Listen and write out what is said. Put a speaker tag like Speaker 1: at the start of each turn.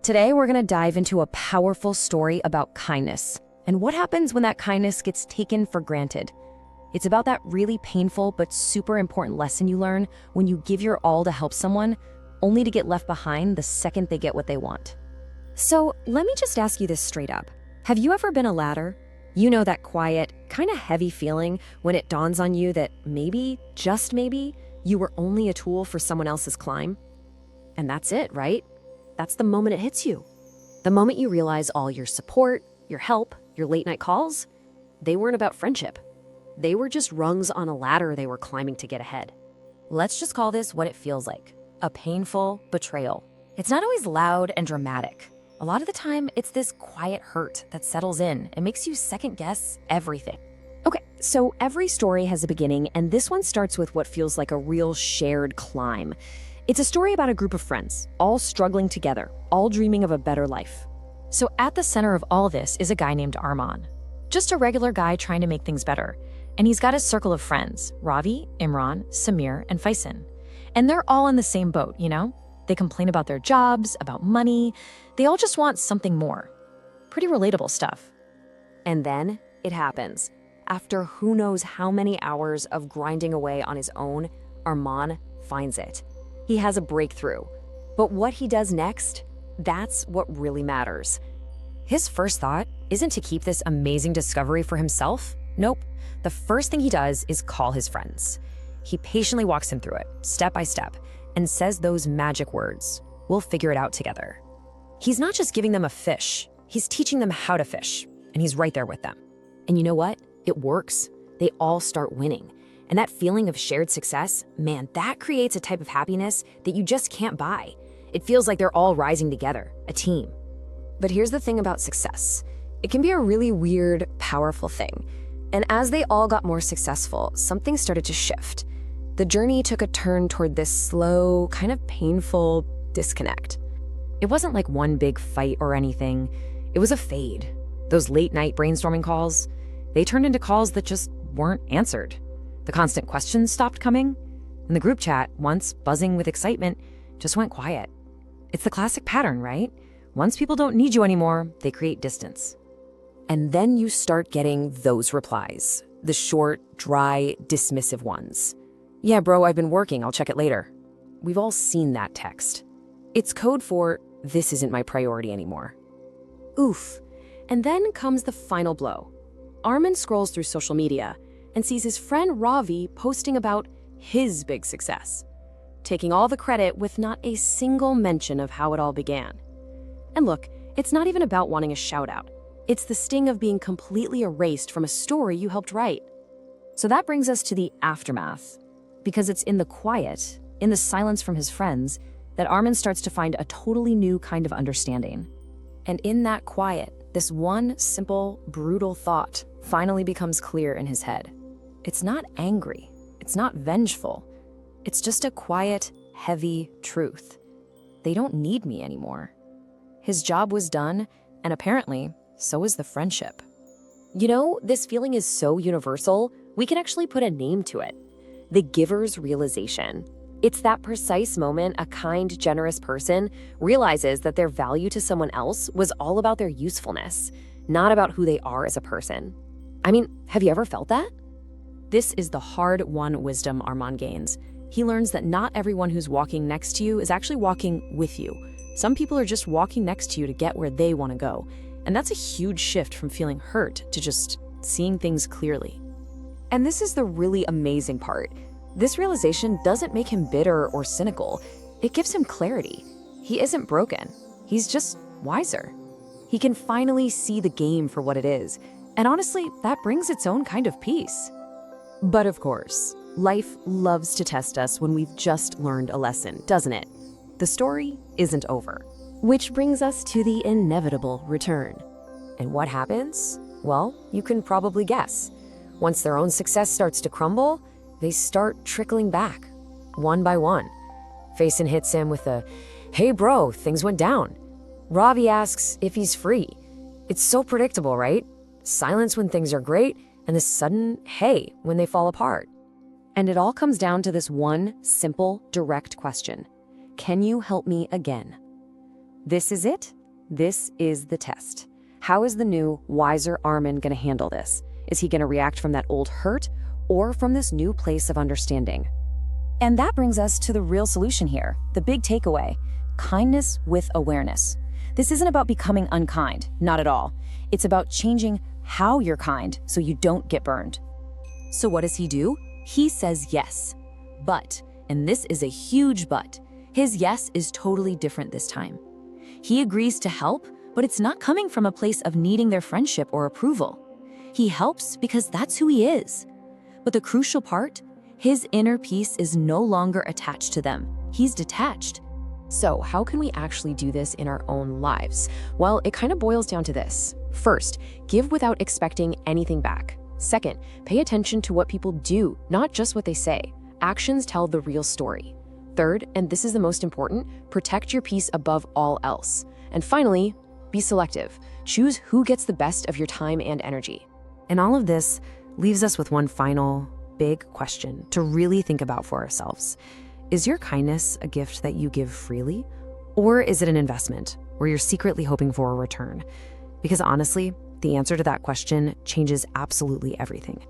Speaker 1: Today, we're going to dive into a powerful story about kindness and what happens when that kindness gets taken for granted. It's about that really painful but super important lesson you learn when you give your all to help someone, only to get left behind the second they get what they want. So let me just ask you this straight up. Have you ever been a ladder? You know that quiet, kind of heavy feeling when it dawns on you that maybe, just maybe, you were only a tool for someone else's climb? And that's it, right? That's the moment it hits you. The moment you realize all your support, your help, your late night calls, they weren't about friendship. They were just rungs on a ladder they were climbing to get ahead. Let's just call this what it feels like, a painful betrayal. It's not always loud and dramatic. A lot of the time, it's this quiet hurt that settles in and makes you second guess everything. Okay, so every story has a beginning, and this one starts with what feels like a real shared climb. It's a story about a group of friends, all struggling together, all dreaming of a better life. So at the center of all this is a guy named Arman. Just a regular guy trying to make things better. And he's got his circle of friends, Ravi, Imran, Samir, and Faison. And they're all in the same boat, you know? They complain about their jobs, about money. They all just want something more. Pretty relatable stuff. And then it happens. After who knows how many hours of grinding away on his own, Arman finds it. He has a breakthrough. But what he does next, that's what really matters. His first thought isn't to keep this amazing discovery for himself. Nope. The first thing he does is call his friends. He patiently walks them through it, step by step, and says those magic words, "We'll figure it out together." He's not just giving them a fish, he's teaching them how to fish, and he's right there with them. And you know what? It works. They all start winning. And that feeling of shared success, man, that creates a type of happiness that you just can't buy. It feels like they're all rising together, a team. But here's the thing about success. It can be a really weird, powerful thing. And as they all got more successful, something started to shift. The journey took a turn toward this slow, kind of painful disconnect. It wasn't like one big fight or anything. It was a fade. Those late night brainstorming calls, they turned into calls that just weren't answered. The constant questions stopped coming, and the group chat, once buzzing with excitement, just went quiet. It's the classic pattern, right? Once people don't need you anymore, they create distance. And then you start getting those replies, the short, dry, dismissive ones. "Yeah, bro, I've been working, I'll check it later." We've all seen that text. It's code for, "This isn't my priority anymore." Oof. And then comes the final blow. Arman scrolls through social media and sees his friend Ravi posting about his big success, taking all the credit with not a single mention of how it all began. And look, it's not even about wanting a shout out. It's the sting of being completely erased from a story you helped write. So that brings us to the aftermath, because it's in the quiet, in the silence from his friends, that Arman starts to find a totally new kind of understanding. And in that quiet, this one simple, brutal thought finally becomes clear in his head. It's not angry. It's not vengeful. It's just a quiet, heavy truth. They don't need me anymore. His job was done, and apparently, so is the friendship. You know, this feeling is so universal, we can actually put a name to it. The giver's realization. It's that precise moment a kind, generous person realizes that their value to someone else was all about their usefulness, not about who they are as a person. I mean, have you ever felt that? This is the hard-won wisdom Arman gains. He learns that not everyone who's walking next to you is actually walking with you. Some people are just walking next to you to get where they want to go. And that's a huge shift from feeling hurt to just seeing things clearly. And this is the really amazing part. This realization doesn't make him bitter or cynical. It gives him clarity. He isn't broken. He's just wiser. He can finally see the game for what it is. And honestly, that brings its own kind of peace. But of course, life loves to test us when we've just learned a lesson, doesn't it? The story isn't over. Which brings us to the inevitable return. And what happens? Well, you can probably guess. Once their own success starts to crumble, they start trickling back, one by one. Faison hits him with a, "Hey bro, things went down." Ravi asks if he's free. It's so predictable, right? Silence when things are great, and this sudden hey when they fall apart. And it all comes down to this one simple, direct question. Can you help me again? This is it, This is the test. How is the new, wiser Armin going to handle this? Is he going to react from that old hurt or from this new place of understanding? And that brings us to the real solution here, the big takeaway: kindness with awareness. This isn't about becoming unkind, not at all. It's about changing how you're kind so you don't get burned. So what does he do? He says yes. But, and this is a huge but, his yes is totally different this time. He agrees to help, but it's not coming from a place of needing their friendship or approval. He helps because that's who he is. But the crucial part, his inner peace is no longer attached to them. He's detached.
Speaker 2: So how can we actually do this in our own lives? Well, it kind of boils down to this. First, give without expecting anything back. Second, pay attention to what people do, not just what they say. Actions tell the real story. Third, and this is the most important, protect your peace above all else. And finally, be selective. Choose who gets the best of your time and energy.
Speaker 1: And all of this leaves us with one final big question to really think about for ourselves. Is your kindness a gift that you give freely? Or is it an investment where you're secretly hoping for a return? Because honestly, the answer to that question changes absolutely everything.